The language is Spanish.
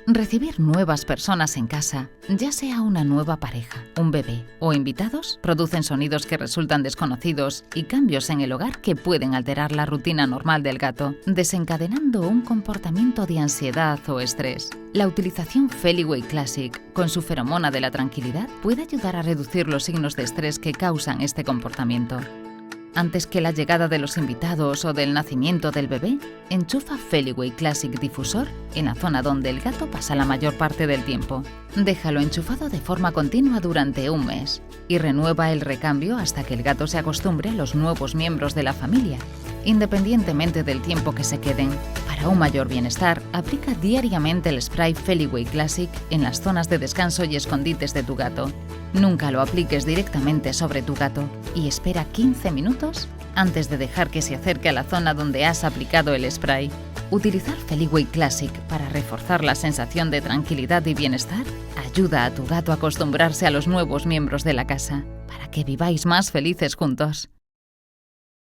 Recibir nuevas personas en casa, ya sea una nueva pareja, un bebé o invitados, producen sonidos que resultan desconocidos y cambios en el hogar que pueden alterar la rutina normal del gato, desencadenando un comportamiento de ansiedad o estrés. La utilización Feliway Classic, con su feromona de la tranquilidad, puede ayudar a reducir los signos de estrés que causan este comportamiento. Antes que la llegada de los invitados o del nacimiento del bebé, enchufa Feliway Classic Difusor en la zona donde el gato pasa la mayor parte del tiempo. Déjalo enchufado de forma continua durante un mes y renueva el recambio hasta que el gato se acostumbre a los nuevos miembros de la familia, independientemente del tiempo que se queden. Para un mayor bienestar, aplica diariamente el spray Feliway Classic en las zonas de descanso y escondites de tu gato. Nunca lo apliques directamente sobre tu gato y espera 15 minutos antes de dejar que se acerque a la zona donde has aplicado el spray. Utilizar Feliway Classic para reforzar la sensación de tranquilidad y bienestar ayuda a tu gato a acostumbrarse a los nuevos miembros de la casa, para que viváis más felices juntos.